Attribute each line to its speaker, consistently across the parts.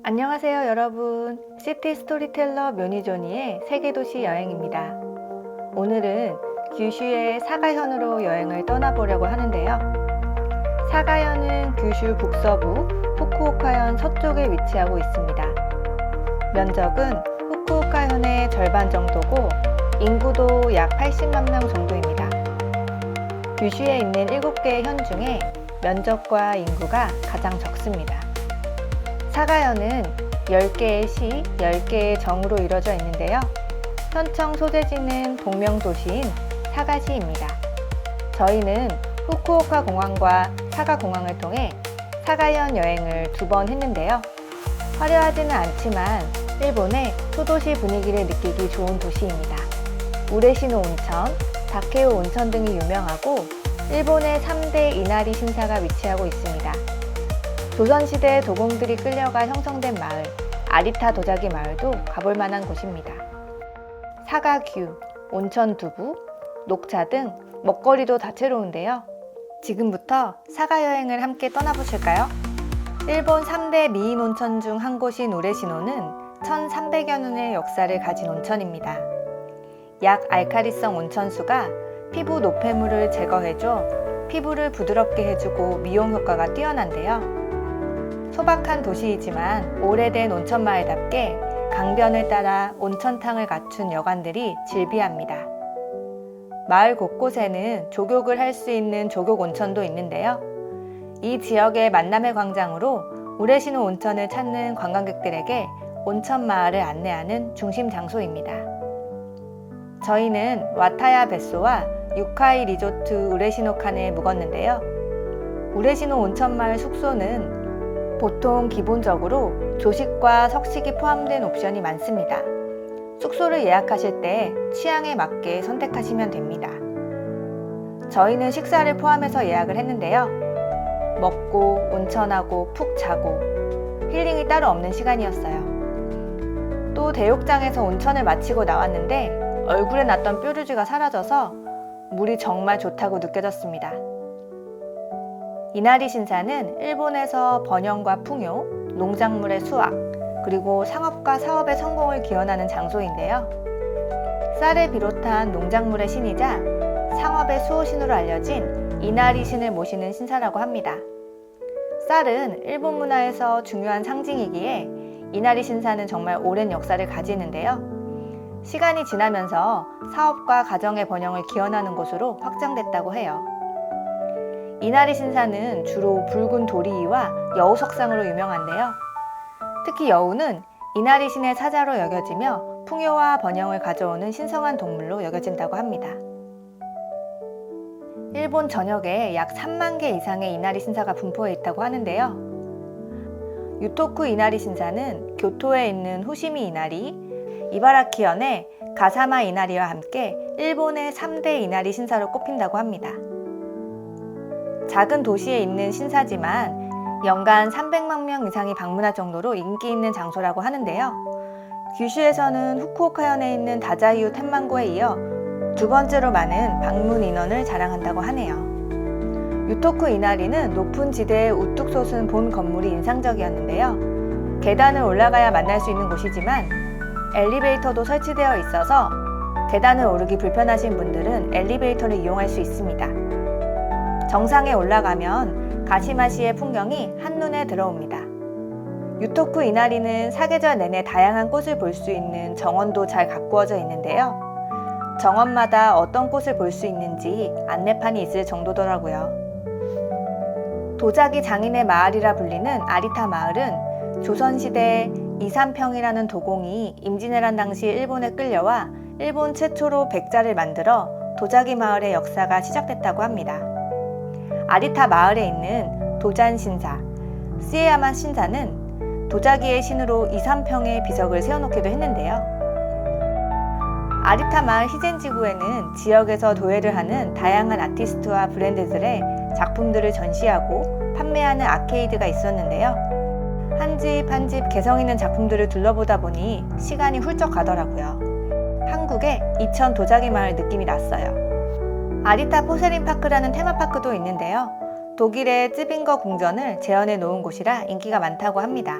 Speaker 1: 안녕하세요 여러분, 시티 스토리텔러 묘니조니의 세계도시 여행입니다. 오늘은 규슈의 사가현으로 여행을 떠나보려고 하는데요. 사가현은 규슈 북서부 후쿠오카현 서쪽에 위치하고 있습니다. 면적은 후쿠오카현의 절반 정도고 인구도 약 80만 명 정도입니다. 규슈에 있는 7개의 현 중에 면적과 인구가 가장 적습니다. 사가현은 10개의 시, 10개의 정으로 이루어져 있는데요. 현청 소재지는 동명도시인 사가시입니다. 저희는 후쿠오카 공항과 사가 공항을 통해 사가현 여행을 2번 했는데요. 화려하지는 않지만 일본의 소도시 분위기를 느끼기 좋은 도시입니다. 우레시노 온천, 다케오 온천 등이 유명하고 일본의 3대 이나리 신사가 위치하고 있습니다. 조선시대 도공들이 끌려가 형성된 마을, 아리타 도자기 마을도 가볼 만한 곳입니다. 사가규, 온천 두부, 녹차 등 먹거리도 다채로운데요. 지금부터 사가 여행을 함께 떠나보실까요? 일본 3대 미인 온천 중 한 곳인 우레시노는 1300여 년의 역사를 가진 온천입니다. 약 알카리성 온천수가 피부 노폐물을 제거해줘 피부를 부드럽게 해주고 미용 효과가 뛰어난데요. 소박한 도시이지만 오래된 온천마을답게 강변을 따라 온천탕을 갖춘 여관들이 즐비합니다. 마을 곳곳에는 조격을 할 수 있는 조격 온천도 있는데요. 이 지역의 만남의 광장으로 우레시노 온천을 찾는 관광객들에게 온천 마을을 안내하는 중심 장소입니다. 저희는 와타야 뱃소와 유카이 리조트 우레시노 칸에 묵었는데요. 우레시노 온천 마을 숙소는 보통 기본적으로 조식과 석식이 포함된 옵션이 많습니다. 숙소를 예약하실 때 취향에 맞게 선택하시면 됩니다. 저희는 식사를 포함해서 예약을 했는데요. 먹고 온천하고 푹 자고 힐링이 따로 없는 시간이었어요. 또 대욕장에서 온천을 마치고 나왔는데 얼굴에 났던 뾰루지가 사라져서 물이 정말 좋다고 느껴졌습니다. 이나리 신사는 일본에서 번영과 풍요, 농작물의 수확, 그리고 상업과 사업의 성공을 기원하는 장소인데요. 쌀을 비롯한 농작물의 신이자 상업의 수호신으로 알려진 이나리 신을 모시는 신사라고 합니다. 쌀은 일본 문화에서 중요한 상징이기에 이나리 신사는 정말 오랜 역사를 가지는데요. 시간이 지나면서 사업과 가정의 번영을 기원하는 곳으로 확장됐다고 해요. 이나리 신사는 주로 붉은 도리이와 여우 석상으로 유명한데요. 특히 여우는 이나리 신의 사자로 여겨지며 풍요와 번영을 가져오는 신성한 동물로 여겨진다고 합니다. 일본 전역에 약 3만 개 이상의 이나리 신사가 분포해 있다고 하는데요. 유토쿠 이나리 신사는 교토에 있는 후시미 이나리, 이바라키현의 가사마 이나리와 함께 일본의 3대 이나리 신사로 꼽힌다고 합니다. 작은 도시에 있는 신사지만 연간 300만 명 이상이 방문할 정도로 인기 있는 장소라고 하는데요. 규슈에서는 후쿠오카현에 있는 다자이유 텐만고에 이어 2번째로 많은 방문 인원을 자랑한다고 하네요. 유토쿠 이나리는 높은 지대에 우뚝 솟은 본 건물이 인상적이었는데요. 계단을 올라가야 만날 수 있는 곳이지만 엘리베이터도 설치되어 있어서 계단을 오르기 불편하신 분들은 엘리베이터를 이용할 수 있습니다. 정상에 올라가면 가시마시의 풍경이 한눈에 들어옵니다. 유토쿠 이나리는 사계절 내내 다양한 꽃을 볼 수 있는 정원도 잘 가꾸어져 있는데요. 정원마다 어떤 꽃을 볼 수 있는지 안내판이 있을 정도더라고요. 도자기 장인의 마을이라 불리는 아리타 마을은 조선시대 이삼평이라는 도공이 임진왜란 당시 일본에 끌려와 일본 최초로 백자를 만들어 도자기 마을의 역사가 시작됐다고 합니다. 아리타 마을에 있는 도잔 신사, 스에야마 신사는 도자기의 신으로 이삼평의 비석을 세워놓기도 했는데요. 아리타 마을 히젠지구에는 지역에서 도예를 하는 다양한 아티스트와 브랜드들의 작품들을 전시하고 판매하는 아케이드가 있었는데요. 한 집 한 집 개성 있는 작품들을 둘러보다 보니 시간이 훌쩍 가더라고요. 한국의 이천 도자기 마을 느낌이 났어요. 아리타 포세린 파크라는 테마파크도 있는데요. 독일의 쯔빙거 궁전을 재현해 놓은 곳이라 인기가 많다고 합니다.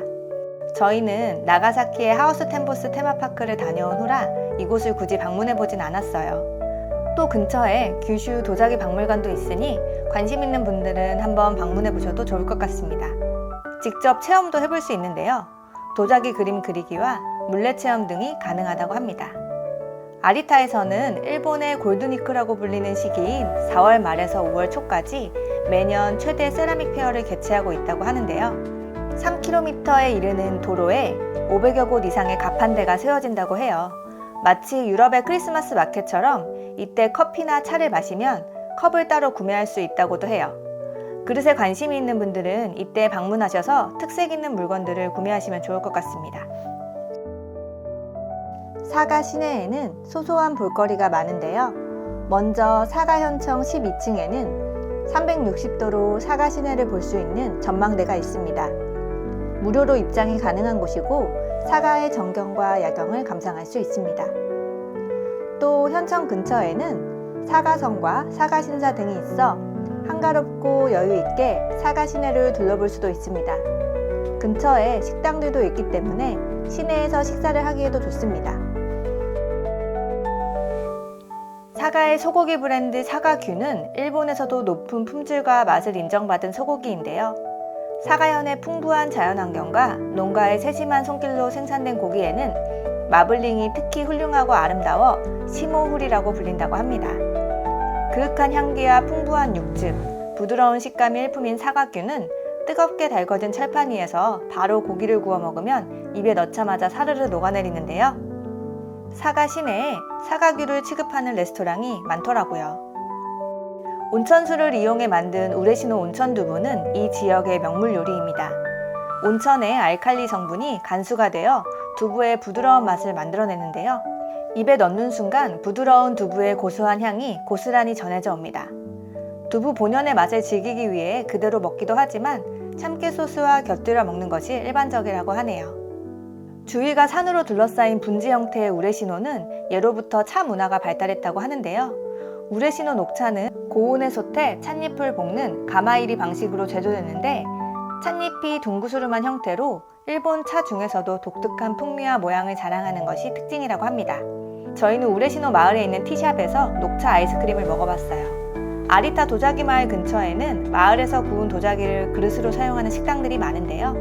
Speaker 1: 저희는 나가사키의 하우스 템보스 테마파크를 다녀온 후라 이곳을 굳이 방문해보진 않았어요. 또 근처에 규슈 도자기 박물관도 있으니 관심 있는 분들은 한번 방문해보셔도 좋을 것 같습니다. 직접 체험도 해볼 수 있는데요. 도자기 그림 그리기와 물레 체험 등이 가능하다고 합니다. 아리타에서는 일본의 골든위크라고 불리는 시기인 4월 말에서 5월 초까지 매년 최대 세라믹 페어를 개최하고 있다고 하는데요. 3km에 이르는 도로에 500여 곳 이상의 가판대가 세워진다고 해요. 마치 유럽의 크리스마스 마켓처럼 이때 커피나 차를 마시면 컵을 따로 구매할 수 있다고도 해요. 그릇에 관심이 있는 분들은 이때 방문하셔서 특색 있는 물건들을 구매하시면 좋을 것 같습니다. 사가 시내에는 소소한 볼거리가 많은데요. 먼저 사가현청 12층에는 360도로 사가 시내를 볼 수 있는 전망대가 있습니다. 무료로 입장이 가능한 곳이고 사가의 전경과 야경을 감상할 수 있습니다. 또 현청 근처에는 사가성과 사가신사 등이 있어 한가롭고 여유있게 사가 시내를 둘러볼 수도 있습니다. 근처에 식당들도 있기 때문에 시내에서 식사를 하기에도 좋습니다. 사가의 소고기 브랜드 사가규는 일본에서도 높은 품질과 맛을 인정받은 소고기인데요. 사가현의 풍부한 자연환경과 농가의 세심한 손길로 생산된 고기에는 마블링이 특히 훌륭하고 아름다워 시모훌이라고 불린다고 합니다. 그윽한 향기와 풍부한 육즙, 부드러운 식감이 일품인 사가규는 뜨겁게 달궈진 철판 위에서 바로 고기를 구워 먹으면 입에 넣자마자 사르르 녹아내리는데요. 사가 시내에 사가규를 취급하는 레스토랑이 많더라고요. 온천수를 이용해 만든 우레시노 온천두부는 이 지역의 명물 요리입니다. 온천의 알칼리 성분이 간수가 되어 두부의 부드러운 맛을 만들어내는데요. 입에 넣는 순간 부드러운 두부의 고소한 향이 고스란히 전해져 옵니다. 두부 본연의 맛을 즐기기 위해 그대로 먹기도 하지만 참깨 소스와 곁들여 먹는 것이 일반적이라고 하네요. 주위가 산으로 둘러싸인 분지 형태의 우레시노는 예로부터 차 문화가 발달했다고 하는데요. 우레시노 녹차는 고온의 솥에 찻잎을 볶는 가마이리 방식으로 제조됐는데 찻잎이 둥구스름한 형태로 일본 차 중에서도 독특한 풍미와 모양을 자랑하는 것이 특징이라고 합니다. 저희는 우레시노 마을에 있는 티샵에서 녹차 아이스크림을 먹어봤어요. 아리타 도자기 마을 근처에는 마을에서 구운 도자기를 그릇으로 사용하는 식당들이 많은데요.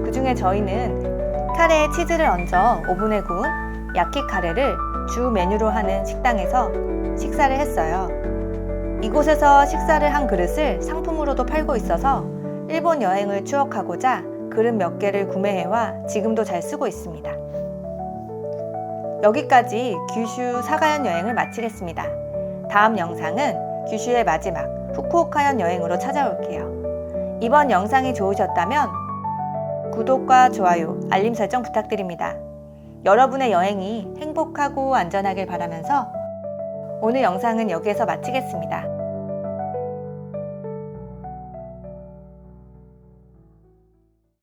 Speaker 1: 그 중에 저희는 카레에 치즈를 얹어 오븐에 구운 야키 카레를 주 메뉴로 하는 식당에서 식사를 했어요. 이곳에서 식사를 한 그릇을 상품으로도 팔고 있어서 일본 여행을 추억하고자 그릇 몇 개를 구매해와 지금도 잘 쓰고 있습니다. 여기까지 규슈 사가현 여행을 마치겠습니다. 다음 영상은 규슈의 마지막 후쿠오카현 여행으로 찾아올게요. 이번 영상이 좋으셨다면 구독과 좋아요, 알림 설정 부탁드립니다. 여러분의 여행이 행복하고 안전하길 바라면서 오늘 영상은 여기에서 마치겠습니다.